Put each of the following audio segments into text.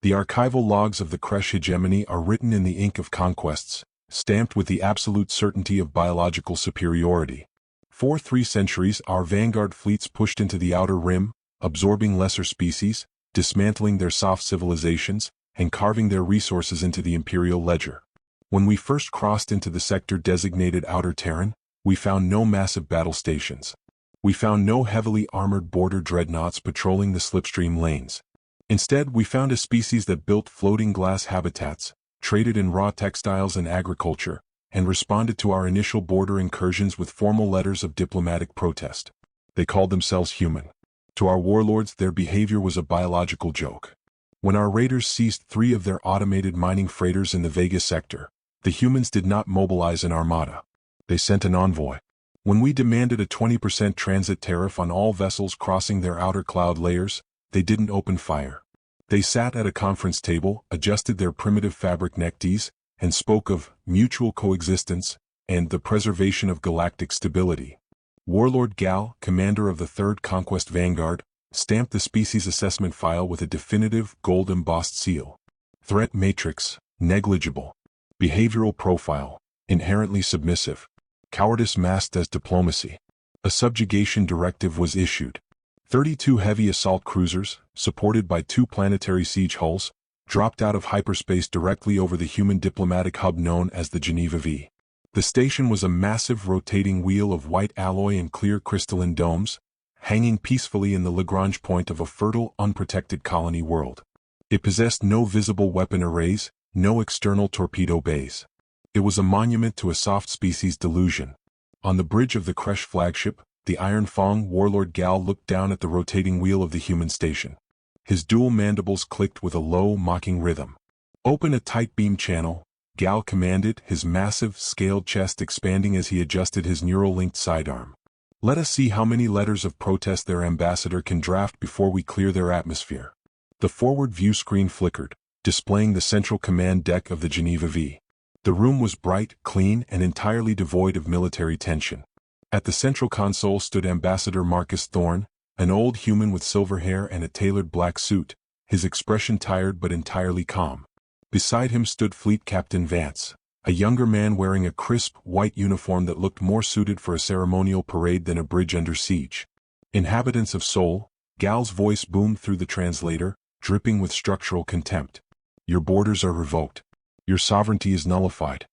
The archival logs of the Kresh Hegemony are written in the ink of conquests, stamped with the absolute certainty of biological superiority. For 3 centuries, our vanguard fleets pushed into the outer rim, absorbing lesser species, dismantling their soft civilizations, and carving their resources into the Imperial Ledger. When we first crossed into the sector designated Outer Terran, we found no massive battle stations. We found no heavily armored border dreadnoughts patrolling the slipstream lanes. Instead, we found a species that built floating glass habitats, traded in raw textiles and agriculture, and responded to our initial border incursions with formal letters of diplomatic protest. They called themselves human. To our warlords, their behavior was a biological joke. When our raiders seized 3 of their automated mining freighters in the Vega sector, the humans did not mobilize an armada. They sent an envoy. When we demanded a 20% transit tariff on all vessels crossing their outer cloud layers, they didn't open fire. They sat at a conference table, adjusted their primitive fabric neckties, and spoke of mutual coexistence and the preservation of galactic stability. Warlord Ghal, commander of the 3rd Conquest Vanguard, stamped the species assessment file with a definitive gold-embossed seal. Threat matrix, negligible. Behavioral profile, inherently submissive. Cowardice masked as diplomacy. A subjugation directive was issued. 32 heavy assault cruisers, supported by 2 planetary siege hulls, dropped out of hyperspace directly over the human diplomatic hub known as the Geneva-V. The station was a massive rotating wheel of white alloy and clear crystalline domes, hanging peacefully in the Lagrange point of a fertile, unprotected colony world. It possessed no visible weapon arrays, no external torpedo bays. It was a monument to a soft species delusion. On the bridge of the Kresh flagship, the Iron Fang Warlord Ghal looked down at the rotating wheel of the human station. His dual mandibles clicked with a low, mocking rhythm. "Open a tight beam channel," Ghal commanded, his massive, scaled chest expanding as he adjusted his neural-linked sidearm. "Let us see how many letters of protest their ambassador can draft before we clear their atmosphere." The forward view screen flickered, displaying the central command deck of the Geneva-V. The room was bright, clean, and entirely devoid of military tension. At the central console stood Ambassador Marcus Thorne, an old human with silver hair and a tailored black suit, his expression tired but entirely calm. Beside him stood Fleet Captain Vance, a younger man wearing a crisp, white uniform that looked more suited for a ceremonial parade than a bridge under siege. "Inhabitants of Sol," Ghal's voice boomed through the translator, dripping with structural contempt. "Your borders are revoked. Your sovereignty is nullified.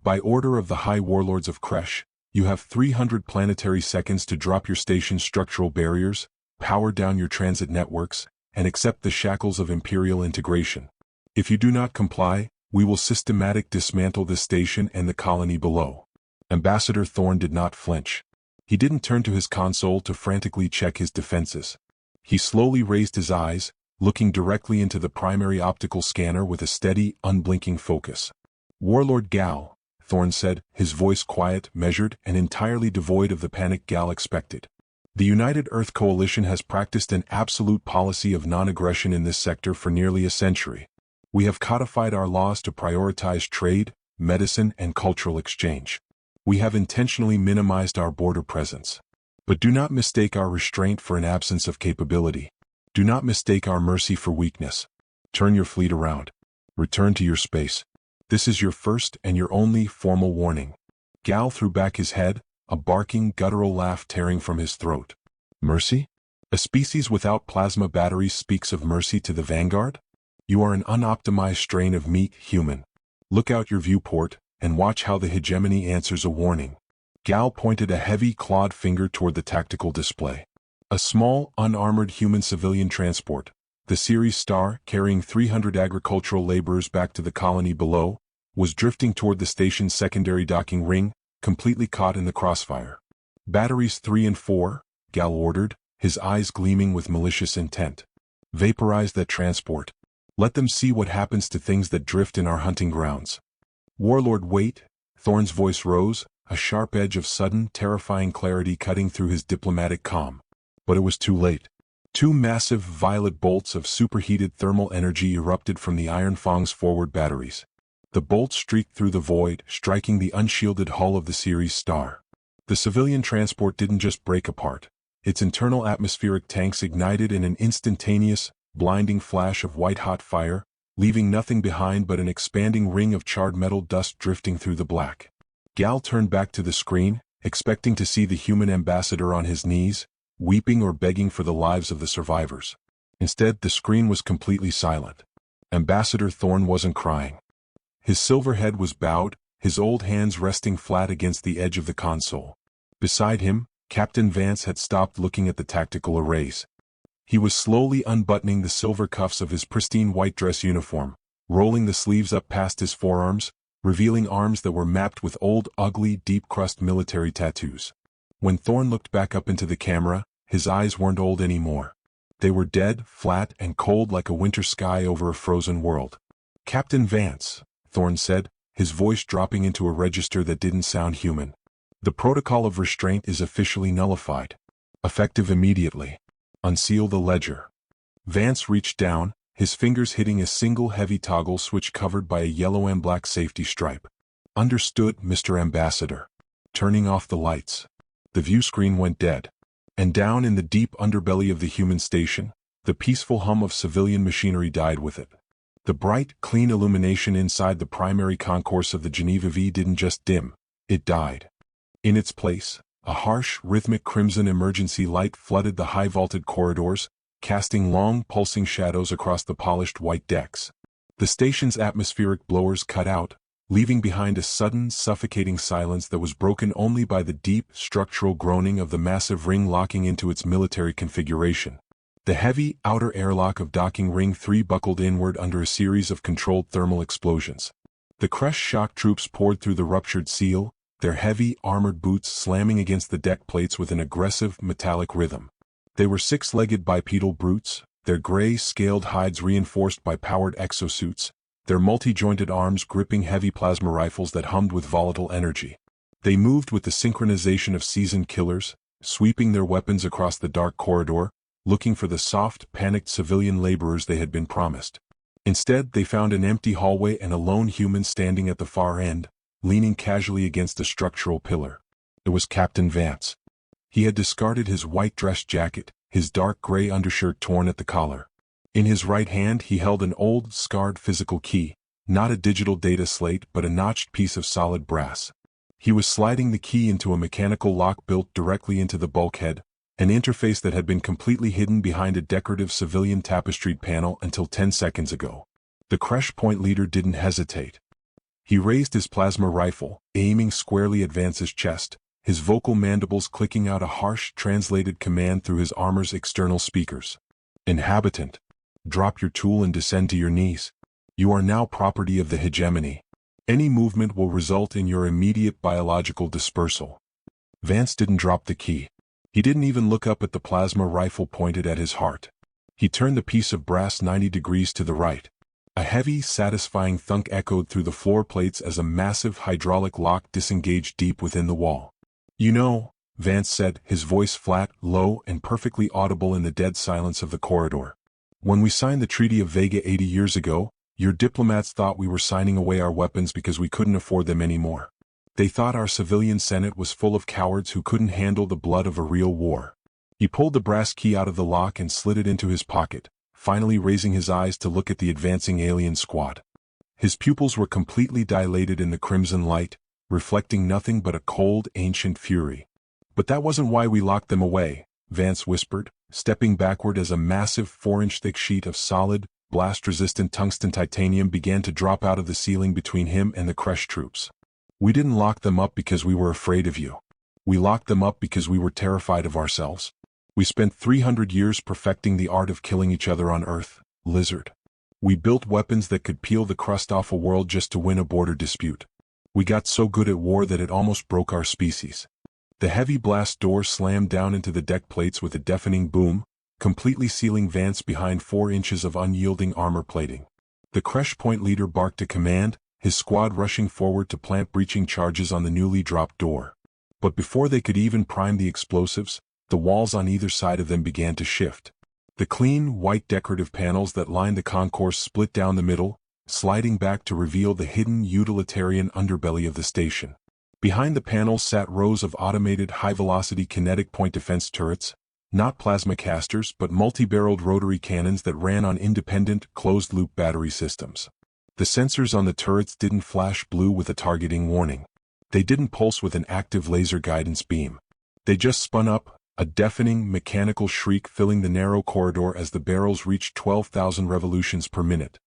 By order of the High Warlords of Kresh, you have 300 planetary seconds to drop your station's structural barriers, power down your transit networks, and accept the shackles of Imperial integration. If you do not comply, we will systematically dismantle this station and the colony below." Ambassador Thorne did not flinch. He didn't turn to his console to frantically check his defenses. He slowly raised his eyes, looking directly into the primary optical scanner with a steady, unblinking focus. "Warlord Ghal," Thorne said, his voice quiet, measured, and entirely devoid of the panic Ghal expected. "The United Earth Coalition has practiced an absolute policy of non-aggression in this sector for nearly a century. We have codified our laws to prioritize trade, medicine, and cultural exchange. We have intentionally minimized our border presence. But do not mistake our restraint for an absence of capability. Do not mistake our mercy for weakness. Turn your fleet around. Return to your space. This is your first and your only formal warning." Ghal threw back his head, a barking, guttural laugh tearing from his throat. "Mercy? A species without plasma batteries speaks of mercy to the Vanguard? You are an unoptimized strain of meat, human. Look out your viewport, and watch how the hegemony answers a warning." Ghal pointed a heavy, clawed finger toward the tactical display. A small, unarmored human civilian transport, the Series Star, carrying 300 agricultural laborers back to the colony below, was drifting toward the station's secondary docking ring, completely caught in the crossfire. "Batteries 3 and 4, Ghal ordered, his eyes gleaming with malicious intent. "Vaporize that transport. Let them see what happens to things that drift in our hunting grounds." "Warlord, wait," Thorne's voice rose, a sharp edge of sudden, terrifying clarity cutting through his diplomatic calm. But it was too late. 2 massive violet bolts of superheated thermal energy erupted from the Iron Fang's forward batteries. The bolts streaked through the void, striking the unshielded hull of the Series Star. The civilian transport didn't just break apart. Its internal atmospheric tanks ignited in an instantaneous, blinding flash of white-hot fire, leaving nothing behind but an expanding ring of charred metal dust drifting through the black. Ghal turned back to the screen, expecting to see the human ambassador on his knees, weeping or begging for the lives of the survivors. Instead, the screen was completely silent. Ambassador Thorne wasn't crying. His silver head was bowed, his old hands resting flat against the edge of the console. Beside him, Captain Vance had stopped looking at the tactical arrays. He was slowly unbuttoning the silver cuffs of his pristine white dress uniform, rolling the sleeves up past his forearms, revealing arms that were mapped with old, ugly, deep-crust military tattoos. When Thorne looked back up into the camera, his eyes weren't old anymore. They were dead, flat, and cold like a winter sky over a frozen world. "Captain Vance," Thorne said, his voice dropping into a register that didn't sound human. "The Protocol of Restraint is officially nullified. Effective immediately. Unseal the ledger." Vance reached down, his fingers hitting a single heavy toggle switch covered by a yellow and black safety stripe. "Understood, Mr. Ambassador." Turning off the lights. The view screen went dead. And down in the deep underbelly of the human station, the peaceful hum of civilian machinery died with it. The bright, clean illumination inside the primary concourse of the Geneva-V didn't just dim, it died. In its place, a harsh, rhythmic crimson emergency light flooded the high-vaulted corridors, casting long, pulsing shadows across the polished white decks. The station's atmospheric blowers cut out, leaving behind a sudden, suffocating silence that was broken only by the deep, structural groaning of the massive ring locking into its military configuration. The heavy, outer airlock of docking ring 3 buckled inward under a series of controlled thermal explosions. The Kresh shock troops poured through the ruptured seal, their heavy, armored boots slamming against the deck plates with an aggressive, metallic rhythm. They were 6-legged bipedal brutes, their gray, scaled hides reinforced by powered exosuits, their multi-jointed arms gripping heavy plasma rifles that hummed with volatile energy. They moved with the synchronization of seasoned killers, sweeping their weapons across the dark corridor, looking for the soft, panicked civilian laborers they had been promised. Instead, they found an empty hallway and a lone human standing at the far end, leaning casually against a structural pillar. It was Captain Vance. He had discarded his white dress jacket, his dark gray undershirt torn at the collar. In his right hand he held an old, scarred physical key, not a digital data slate but a notched piece of solid brass. He was sliding the key into a mechanical lock built directly into the bulkhead, an interface that had been completely hidden behind a decorative civilian tapestried panel until 10 seconds ago. The Kresh Point leader didn't hesitate. He raised his plasma rifle, aiming squarely at Vance's chest, his vocal mandibles clicking out a harsh, translated command through his armor's external speakers. "Inhabitant, drop your tool and descend to your knees. You are now property of the hegemony. Any movement will result in your immediate biological dispersal." Vance didn't drop the key. He didn't even look up at the plasma rifle pointed at his heart. He turned the piece of brass 90 degrees to the right. A heavy, satisfying thunk echoed through the floor plates as a massive hydraulic lock disengaged deep within the wall. "You know," Vance said, his voice flat, low, and perfectly audible in the dead silence of the corridor. "When we signed the Treaty of Vega 80 years ago, your diplomats thought we were signing away our weapons because we couldn't afford them anymore. They thought our civilian Senate was full of cowards who couldn't handle the blood of a real war." He pulled the brass key out of the lock and slid it into his pocket, finally raising his eyes to look at the advancing alien squad. His pupils were completely dilated in the crimson light, reflecting nothing but a cold, ancient fury. "But that wasn't why we locked them away," Vance whispered, stepping backward as a massive 4-inch thick sheet of solid, blast-resistant tungsten titanium began to drop out of the ceiling between him and the Kresh troops. "We didn't lock them up because we were afraid of you. We locked them up because we were terrified of ourselves. We spent 300 years perfecting the art of killing each other on Earth, lizard. We built weapons that could peel the crust off a world just to win a border dispute. We got so good at war that it almost broke our species." The heavy blast door slammed down into the deck plates with a deafening boom, completely sealing Vance behind 4 inches of unyielding armor plating. The Kresh Point leader barked a command, his squad rushing forward to plant breaching charges on the newly dropped door. But before they could even prime the explosives, the walls on either side of them began to shift. The clean, white decorative panels that lined the concourse split down the middle, sliding back to reveal the hidden utilitarian underbelly of the station. Behind the panels sat rows of automated high-velocity kinetic point defense turrets, Not plasma casters but multi-barreled rotary cannons that ran on independent, closed-loop battery systems. The sensors on the turrets didn't flash blue with a targeting warning. They didn't pulse with an active laser guidance beam. They just spun up, a deafening, mechanical shriek filling the narrow corridor as the barrels reached 12,000 revolutions per minute.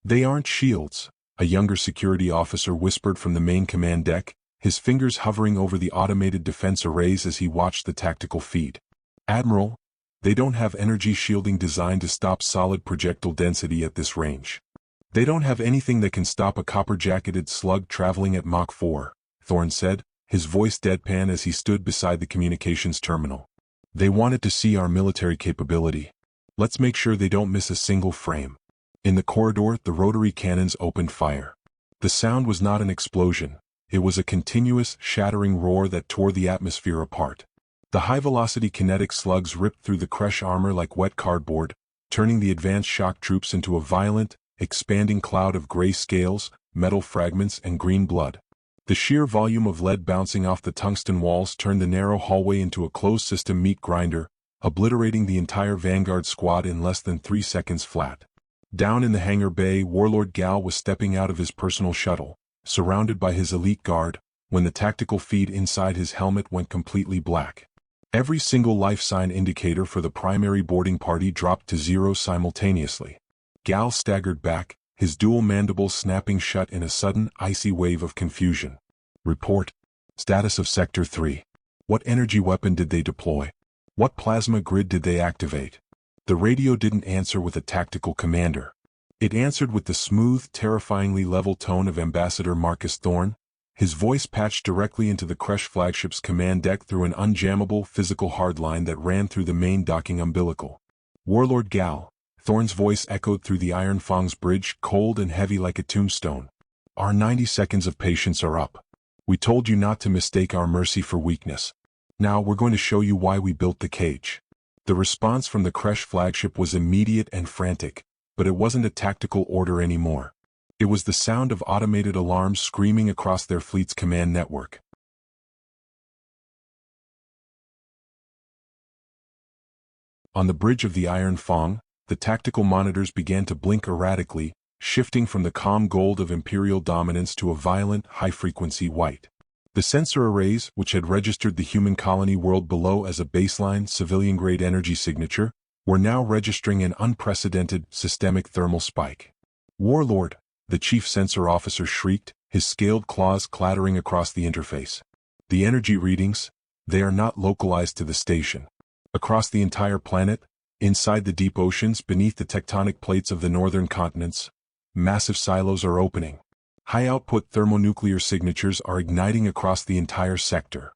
"They aren't shields," a younger security officer whispered from the main command deck, his fingers hovering over the automated defense arrays as he watched the tactical feed. "Admiral, they don't have energy shielding designed to stop solid projectile density at this range. They don't have anything that can stop a copper-jacketed slug traveling at Mach 4, Thorne said, his voice deadpan as he stood beside the communications terminal. "They wanted to see our military capability. Let's make sure they don't miss a single frame." In the corridor, the rotary cannons opened fire. The sound was not an explosion. It was a continuous, shattering roar that tore the atmosphere apart. The high-velocity kinetic slugs ripped through the Kresh armor like wet cardboard, turning the advanced shock troops into a violent, expanding cloud of gray scales, metal fragments, and green blood. The sheer volume of lead bouncing off the tungsten walls turned the narrow hallway into a closed-system meat grinder, obliterating the entire Vanguard squad in less than 3 seconds flat. Down in the hangar bay, Warlord Ghal was stepping out of his personal shuttle, surrounded by his elite guard, when the tactical feed inside his helmet went completely black. Every single life sign indicator for the primary boarding party dropped to 0 simultaneously. Ghal staggered back, his dual mandibles snapping shut in a sudden, icy wave of confusion. "Report. Status of Sector 3. What energy weapon did they deploy? What plasma grid did they activate?" The radio didn't answer with a tactical commander. It answered with the smooth, terrifyingly level tone of Ambassador Marcus Thorne, his voice patched directly into the Kresh flagship's command deck through an unjammable physical hardline that ran through the main docking umbilical. "Warlord Ghal," Thorne's voice echoed through the Iron Fang's bridge, cold and heavy like a tombstone. "Our 90 seconds of patience are up. We told you not to mistake our mercy for weakness. Now we're going to show you why we built the cage." The response from the Kresh flagship was immediate and frantic, but it wasn't a tactical order anymore. It was the sound of automated alarms screaming across their fleet's command network. On the bridge of the Iron Fang, the tactical monitors began to blink erratically, shifting from the calm gold of Imperial dominance to a violent, high-frequency white. The sensor arrays, which had registered the human colony world below as a baseline civilian-grade energy signature, were now registering an unprecedented systemic thermal spike. "Warlord," the chief sensor officer shrieked, his scaled claws clattering across the interface. "The energy readings, they are not localized to the station. Across the entire planet, inside the deep oceans beneath the tectonic plates of the northern continents, massive silos are opening. High-output thermonuclear signatures are igniting across the entire sector."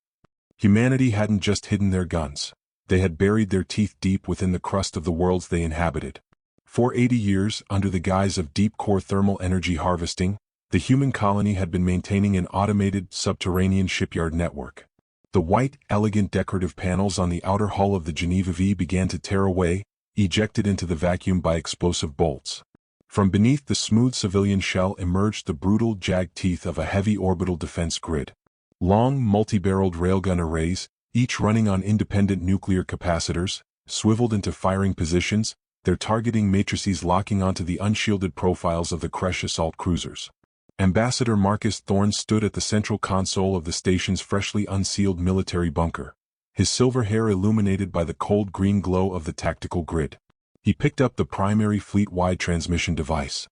Humanity hadn't just hidden their guns. They had buried their teeth deep within the crust of the worlds they inhabited. For 80 years, under the guise of deep-core thermal energy harvesting, the human colony had been maintaining an automated, subterranean shipyard network. The white, elegant decorative panels on the outer hull of the Geneva-V began to tear away, ejected into the vacuum by explosive bolts. From beneath the smooth civilian shell emerged the brutal, jagged teeth of a heavy orbital defense grid. Long, multi-barreled railgun arrays, each running on independent nuclear capacitors, swiveled into firing positions, their targeting matrices locking onto the unshielded profiles of the Kresh assault cruisers. Ambassador Marcus Thorne stood at the central console of the station's freshly unsealed military bunker, his silver hair illuminated by the cold green glow of the tactical grid. He picked up the primary fleet-wide transmission device.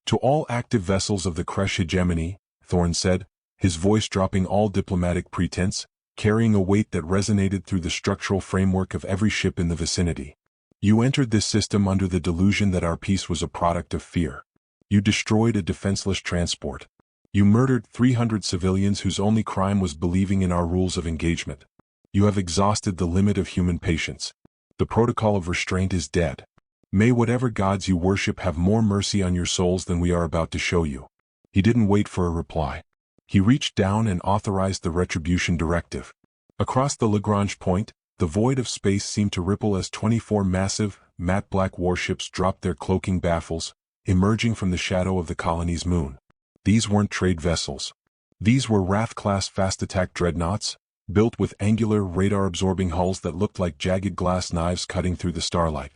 "To all active vessels of the Kresh Hegemony," Thorne said, his voice dropping all diplomatic pretense, carrying a weight that resonated through the structural framework of every ship in the vicinity. "You entered this system under the delusion that our peace was a product of fear. You destroyed a defenseless transport. You murdered 300 civilians whose only crime was believing in our rules of engagement. You have exhausted the limit of human patience. The Protocol of Restraint is dead. May whatever gods you worship have more mercy on your souls than we are about to show you." He didn't wait for a reply. He reached down and authorized the retribution directive. Across the Lagrange point, the void of space seemed to ripple as 24 massive, matte black warships dropped their cloaking baffles, emerging from the shadow of the colony's moon. These weren't trade vessels. These were Wrath-class fast-attack dreadnoughts, built with angular, radar-absorbing hulls that looked like jagged glass knives cutting through the starlight.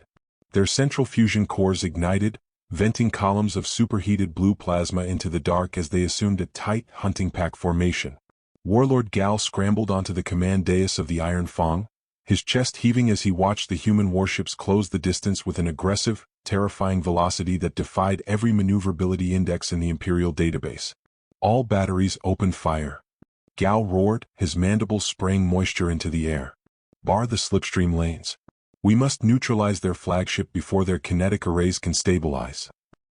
Their central fusion cores ignited, venting columns of superheated blue plasma into the dark as they assumed a tight, hunting pack formation. Warlord Ghal scrambled onto the command dais of the Iron Fang, his chest heaving as he watched the human warships close the distance with an aggressive, terrifying velocity that defied every maneuverability index in the Imperial database. All batteries opened fire. Ghal roared, his mandibles spraying moisture into the air. Bar the slipstream lanes. We must neutralize their flagship before their kinetic arrays can stabilize.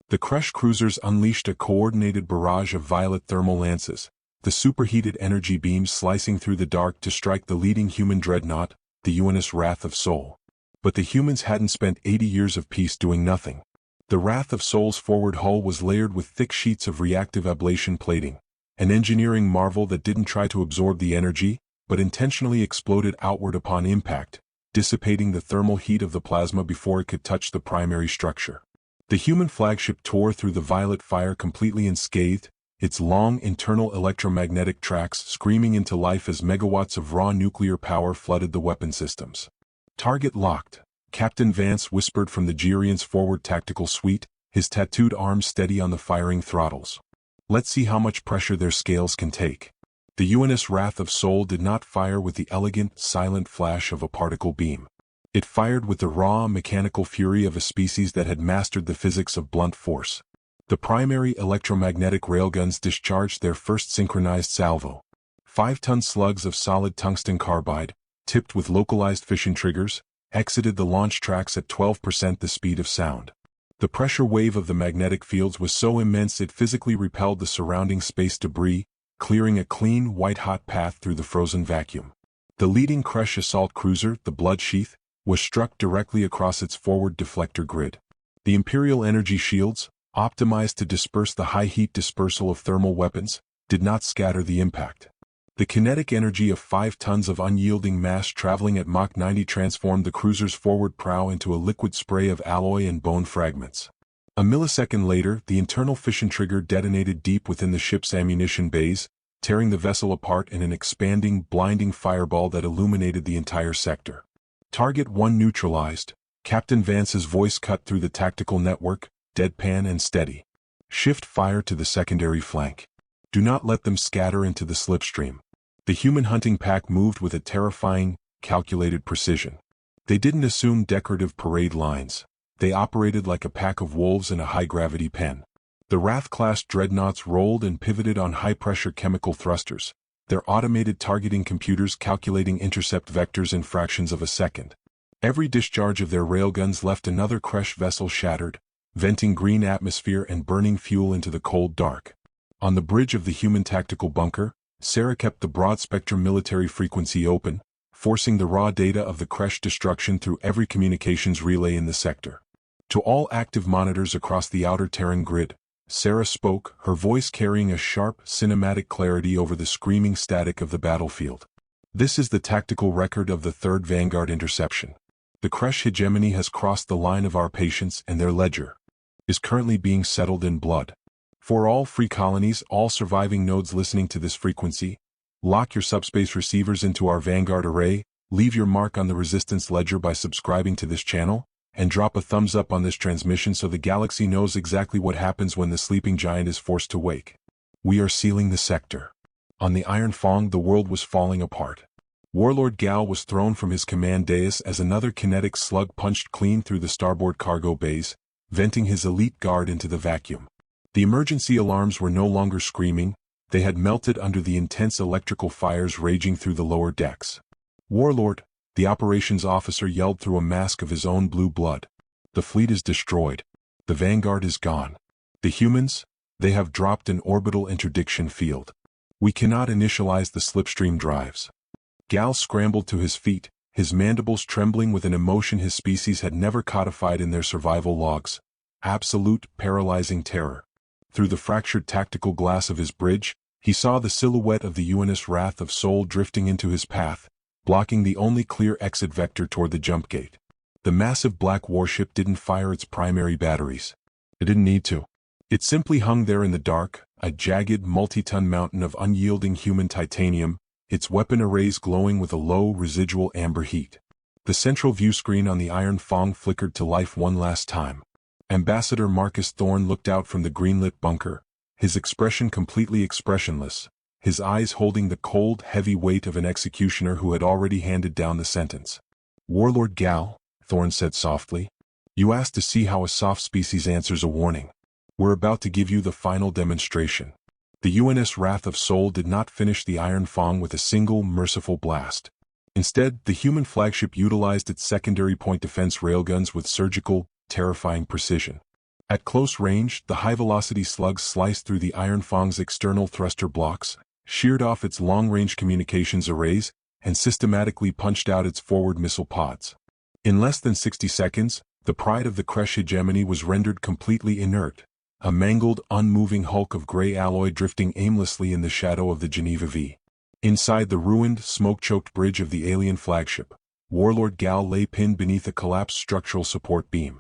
The Kresh cruisers unleashed a coordinated barrage of violet thermal lances, the superheated energy beams slicing through the dark to strike the leading human dreadnought, the UNS Wrath of Sol. But the humans hadn't spent 80 years of peace doing nothing. The Wrath of Sol's forward hull was layered with thick sheets of reactive ablation plating, an engineering marvel that didn't try to absorb the energy, but intentionally exploded outward upon impact, dissipating the thermal heat of the plasma before it could touch the primary structure. The human flagship tore through the violet fire completely unscathed, its long internal electromagnetic tracks screaming into life as megawatts of raw nuclear power flooded the weapon systems. Target locked, Captain Vance whispered from the Gerian's forward tactical suite, his tattooed arms steady on the firing throttles. Let's see how much pressure their scales can take. The UNS Wrath of Sol did not fire with the elegant, silent flash of a particle beam. It fired with the raw, mechanical fury of a species that had mastered the physics of blunt force. The primary electromagnetic railguns discharged their first synchronized salvo. 5-ton slugs of solid tungsten carbide, tipped with localized fission triggers, exited the launch tracks at 12% the speed of sound. The pressure wave of the magnetic fields was so immense it physically repelled the surrounding space debris, clearing a clean, white-hot path through the frozen vacuum. The leading Kresh assault cruiser, the Bloodsheath, was struck directly across its forward deflector grid. The Imperial energy shields, optimized to disperse the high-heat dispersal of thermal weapons, did not scatter the impact. The kinetic energy of 5 tons of unyielding mass traveling at Mach 90 transformed the cruiser's forward prow into a liquid spray of alloy and bone fragments. A millisecond later, the internal fission trigger detonated deep within the ship's ammunition bays, tearing the vessel apart in an expanding, blinding fireball that illuminated the entire sector. Target 1 neutralized, Captain Vance's voice cut through the tactical network, deadpan and steady. Shift fire to the secondary flank. Do not let them scatter into the slipstream. The human hunting pack moved with a terrifying, calculated precision. They didn't assume decorative parade lines. They operated like a pack of wolves in a high-gravity pen. The Wrath-class dreadnoughts rolled and pivoted on high-pressure chemical thrusters, their automated targeting computers calculating intercept vectors in fractions of a second. Every discharge of their railguns left another Kresh vessel shattered, venting green atmosphere and burning fuel into the cold dark. On the bridge of the human tactical bunker, Sarah kept the broad-spectrum military frequency open, forcing the raw data of the Kresh destruction through every communications relay in the sector. To all active monitors across the outer Terran grid, Sarah spoke, her voice carrying a sharp, cinematic clarity over the screaming static of the battlefield. This is the tactical record of the 3rd Vanguard interception. The Kresh Hegemony has crossed the line of our patience and their ledger is currently being settled in blood. For all free colonies, all surviving nodes listening to this frequency, lock your subspace receivers into our Vanguard array, leave your mark on the Resistance Ledger by subscribing to this channel, and drop a thumbs up on this transmission so the galaxy knows exactly what happens when the sleeping giant is forced to wake. We are sealing the sector. On the Iron Fang, the world was falling apart. Warlord Ghal was thrown from his command dais as another kinetic slug punched clean through the starboard cargo bays, venting his elite guard into the vacuum. The emergency alarms were no longer screaming, they had melted under the intense electrical fires raging through the lower decks. Warlord, the operations officer yelled through a mask of his own blue blood. The fleet is destroyed. The Vanguard is gone. The humans, they have dropped an orbital interdiction field. We cannot initialize the slipstream drives. Ghal scrambled to his feet, his mandibles trembling with an emotion his species had never codified in their survival logs. Absolute, paralyzing terror. Through the fractured tactical glass of his bridge, he saw the silhouette of the UNS Wrath of Sol drifting into his path, blocking the only clear exit vector toward the jump gate. The massive black warship didn't fire its primary batteries. It didn't need to. It simply hung there in the dark, a jagged, multi-ton mountain of unyielding human titanium, its weapon arrays glowing with a low residual amber heat. The central view screen on the Iron Fong flickered to life one last time. Ambassador Marcus Thorne looked out from the green-lit bunker, his expression completely expressionless, his eyes holding the cold, heavy weight of an executioner who had already handed down the sentence. "Warlord Ghal," Thorne said softly, "you asked to see how a soft species answers a warning. We're about to give you the final demonstration." The UNS Wrath of Soul did not finish the Iron Fong with a single, merciful blast. Instead, the human flagship utilized its secondary point defense railguns with surgical, terrifying precision. At close range, the high-velocity slugs sliced through the Iron Fong's external thruster blocks, sheared off its long-range communications arrays, and systematically punched out its forward missile pods. In less than 60 seconds, the pride of the Kresh Hegemony was rendered completely inert, a mangled, unmoving hulk of gray alloy drifting aimlessly in the shadow of the Geneva-V. Inside the ruined, smoke-choked bridge of the alien flagship, Warlord Ghal lay pinned beneath a collapsed structural support beam.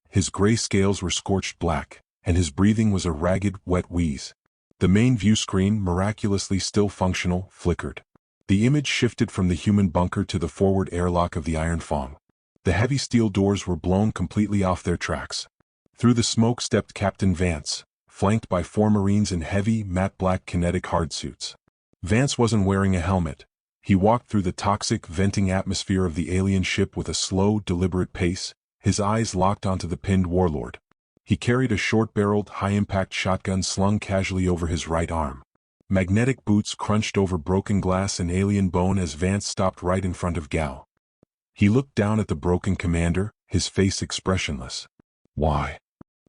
His gray scales were scorched black, and his breathing was a ragged, wet wheeze. The main view screen, miraculously still functional, flickered. The image shifted from the human bunker to the forward airlock of the Iron Fong. The heavy steel doors were blown completely off their tracks. Through the smoke stepped Captain Vance, flanked by 4 Marines in heavy, matte black kinetic hardsuits. Vance wasn't wearing a helmet. He walked through the toxic, venting atmosphere of the alien ship with a slow, deliberate pace, his eyes locked onto the pinned warlord. He carried a short-barreled, high-impact shotgun slung casually over his right arm. Magnetic boots crunched over broken glass and alien bone as Vance stopped right in front of Ghal. He looked down at the broken commander, his face expressionless. "Why?"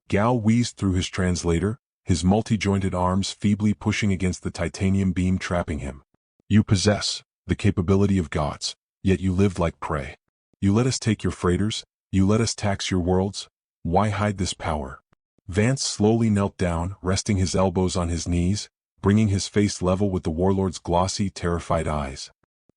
Ghal wheezed through his translator, his multi-jointed arms feebly pushing against the titanium beam trapping him. "You possess the capability of gods, yet you lived like prey. You let us take your freighters, you let us tax your worlds. Why hide this power?" Vance slowly knelt down, resting his elbows on his knees, bringing his face level with the warlord's glossy, terrified eyes.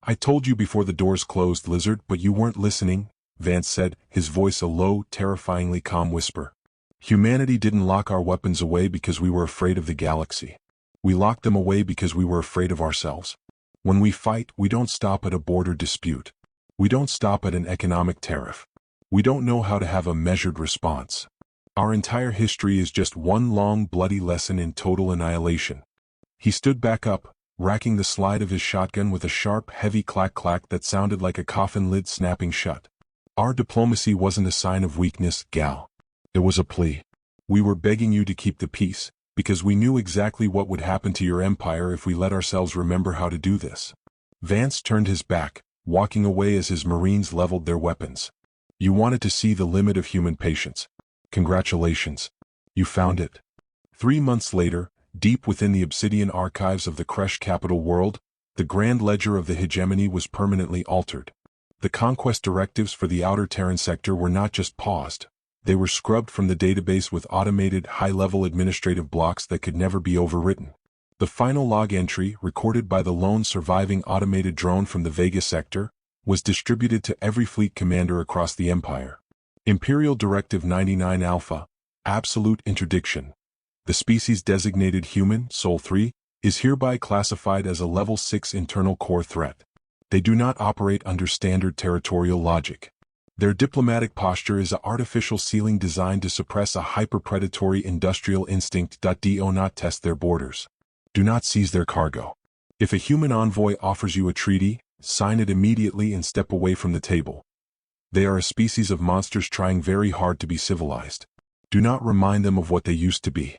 "I told you before the doors closed, Lizard, but you weren't listening," Vance said, his voice a low, terrifyingly calm whisper. "Humanity didn't lock our weapons away because we were afraid of the galaxy. We locked them away because we were afraid of ourselves. When we fight, we don't stop at a border dispute. We don't stop at an economic tariff. We don't know how to have a measured response. Our entire history is just one long, bloody lesson in total annihilation." He stood back up, racking the slide of his shotgun with a sharp, heavy clack-clack that sounded like a coffin lid snapping shut. "Our diplomacy wasn't a sign of weakness, Ghal. It was a plea. We were begging you to keep the peace, because we knew exactly what would happen to your empire if we let ourselves remember how to do this." Vance turned his back, walking away as his Marines leveled their weapons. "You wanted to see the limit of human patience. Congratulations. You found it." 3 months later, deep within the obsidian archives of the Kresh capital world, the Grand Ledger of the Hegemony was permanently altered. The conquest directives for the outer Terran sector were not just paused. They were scrubbed from the database with automated, high-level administrative blocks that could never be overwritten. The final log entry, recorded by the lone surviving automated drone from the Vega sector, was distributed to every fleet commander across the Empire. Imperial Directive 99 Alpha, Absolute Interdiction. The species designated human, Sol 3, is hereby classified as a Level 6 internal core threat. They do not operate under standard territorial logic. Their diplomatic posture is an artificial ceiling designed to suppress a hyper-predatory industrial instinct. Do not test their borders. Do not seize their cargo. If a human envoy offers you a treaty, sign it immediately and step away from the table. They are a species of monsters trying very hard to be civilized. Do not remind them of what they used to be.